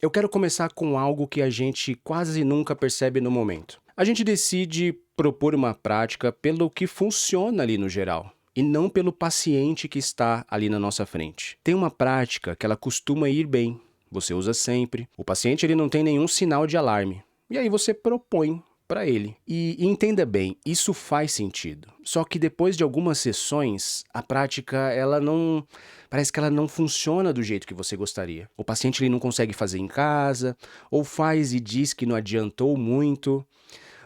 Eu quero começar com algo que a gente quase nunca percebe no momento. A gente decide propor uma prática pelo que funciona ali no geral, e não pelo paciente que está ali na nossa frente. Tem uma prática que ela costuma ir bem, você usa sempre, o paciente ele não tem nenhum sinal de alarme, e aí você propõe para ele. E entenda bem, isso faz sentido. Só que depois de algumas sessões, a prática ela não parece que ela não funciona do jeito que você gostaria. O paciente ele não consegue fazer em casa, ou faz e diz que não adiantou muito,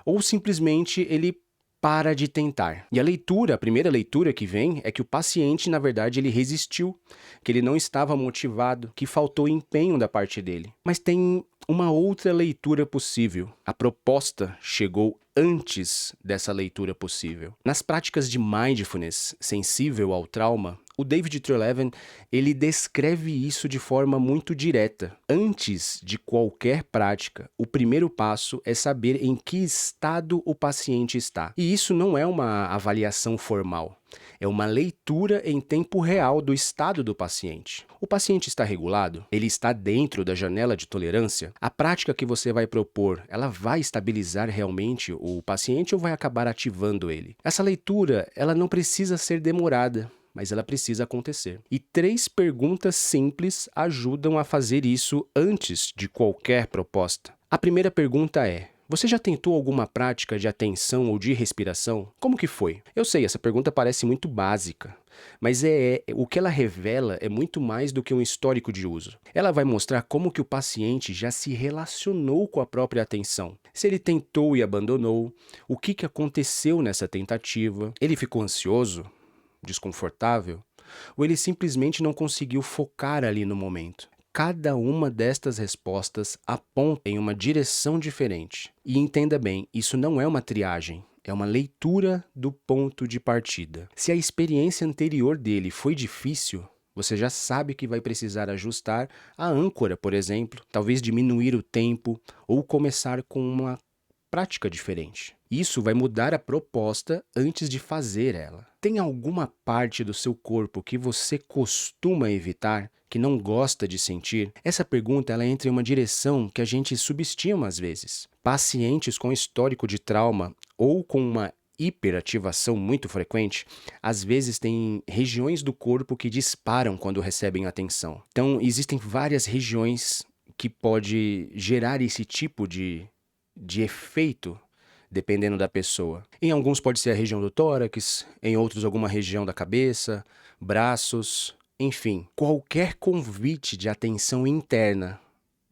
ou simplesmente ele para de tentar. E a primeira leitura que vem é que o paciente, na verdade, ele resistiu, que ele não estava motivado, que faltou empenho da parte dele. Mas tem uma outra leitura possível. A proposta chegou antes dessa leitura possível. Nas práticas de mindfulness sensível ao trauma, o David Treleaven, ele descreve isso de forma muito direta. Antes de qualquer prática, o primeiro passo é saber em que estado o paciente está. E isso não é uma avaliação formal. É uma leitura em tempo real do estado do paciente. O paciente está regulado? Ele está dentro da janela de tolerância? A prática que você vai propor, ela vai estabilizar realmente o paciente ou vai acabar ativando ele? Essa leitura, ela não precisa ser demorada, mas ela precisa acontecer. E 3 perguntas simples ajudam a fazer isso antes de qualquer proposta. A primeira pergunta é: você já tentou alguma prática de atenção ou de respiração? Como que foi? Eu sei, essa pergunta parece muito básica, mas o que ela revela é muito mais do que um histórico de uso. Ela vai mostrar como que o paciente já se relacionou com a própria atenção. Se ele tentou e abandonou, o que aconteceu nessa tentativa? Ele ficou ansioso? Desconfortável? Ou ele simplesmente não conseguiu focar ali no momento? Cada uma destas respostas aponta em uma direção diferente. E entenda bem, isso não é uma triagem, é uma leitura do ponto de partida. Se a experiência anterior dele foi difícil, você já sabe que vai precisar ajustar a âncora, por exemplo, talvez diminuir o tempo ou começar com uma prática diferente. Isso vai mudar a proposta antes de fazer ela. Tem alguma parte do seu corpo que você costuma evitar, que não gosta de sentir? Essa pergunta ela entra em uma direção que a gente subestima às vezes. Pacientes com histórico de trauma ou com uma hiperativação muito frequente, às vezes têm regiões do corpo que disparam quando recebem atenção. Então, existem várias regiões que pode gerar esse tipo de efeito, dependendo da pessoa. Em alguns pode ser a região do tórax, em outros alguma região da cabeça, braços, enfim. Qualquer convite de atenção interna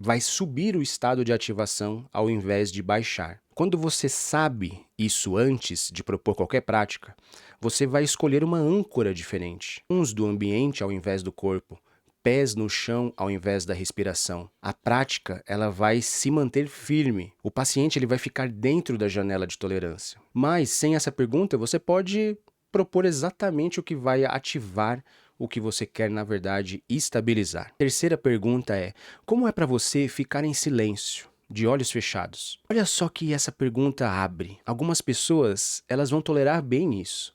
vai subir o estado de ativação ao invés de baixar. Quando você sabe isso antes de propor qualquer prática, você vai escolher uma âncora diferente. Uns do ambiente ao invés do corpo, pés no chão ao invés da respiração. A prática, ela vai se manter firme. O paciente ele vai ficar dentro da janela de tolerância. Mas sem essa pergunta, você pode propor exatamente o que vai ativar o que você quer, na verdade, estabilizar. Terceira pergunta é: como é para você ficar em silêncio, de olhos fechados? Olha só que essa pergunta abre. Algumas pessoas, elas vão tolerar bem isso.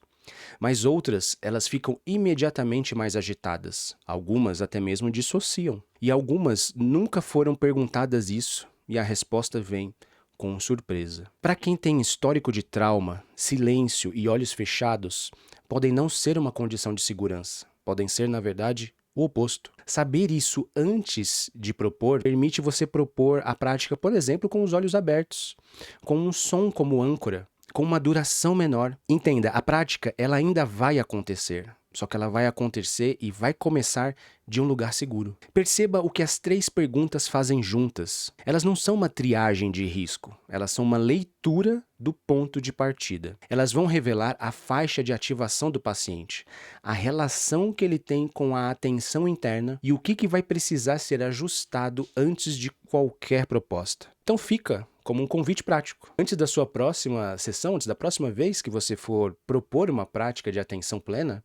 Mas outras, elas ficam imediatamente mais agitadas. Algumas até mesmo dissociam. E algumas nunca foram perguntadas isso, e a resposta vem com surpresa. Para quem tem histórico de trauma, silêncio e olhos fechados podem não ser uma condição de segurança. Podem ser, na verdade, o oposto. Saber isso antes de propor permite você propor a prática, por exemplo, com os olhos abertos, com um som como âncora, com uma duração menor. Entenda, a prática ela ainda vai acontecer, só que ela vai acontecer e vai começar de um lugar seguro. Perceba o que as 3 perguntas fazem juntas. Elas não são uma triagem de risco, elas são uma leitura do ponto de partida. Elas vão revelar a faixa de ativação do paciente, a relação que ele tem com a atenção interna e o que vai precisar ser ajustado antes de qualquer proposta. Então fica como um convite prático. Antes da sua próxima sessão, antes da próxima vez que você for propor uma prática de atenção plena,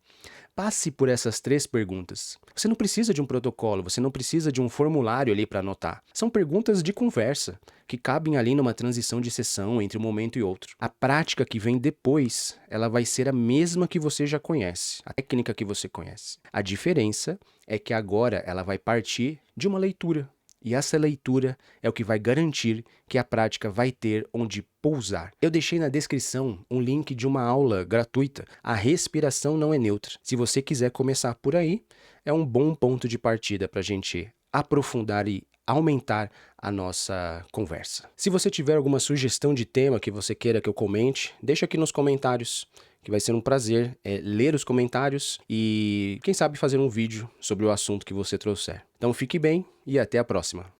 passe por essas 3 perguntas. Você não precisa de um protocolo, você não precisa de um formulário ali para anotar. São perguntas de conversa, que cabem ali numa transição de sessão entre um momento e outro. A prática que vem depois, ela vai ser a mesma que você já conhece, a técnica que você conhece. A diferença é que agora ela vai partir de uma leitura, E essa leitura é o que vai garantir que a prática vai ter onde pousar. Eu deixei na descrição um link de uma aula gratuita. A respiração não é neutra. Se você quiser começar por aí, é um bom ponto de partida para a gente aprofundar e aumentar a nossa conversa. Se você tiver alguma sugestão de tema que você queira que eu comente, deixa aqui nos comentários, que vai ser um prazer ler os comentários e, quem sabe, fazer um vídeo sobre o assunto que você trouxer. Então fique bem e até a próxima.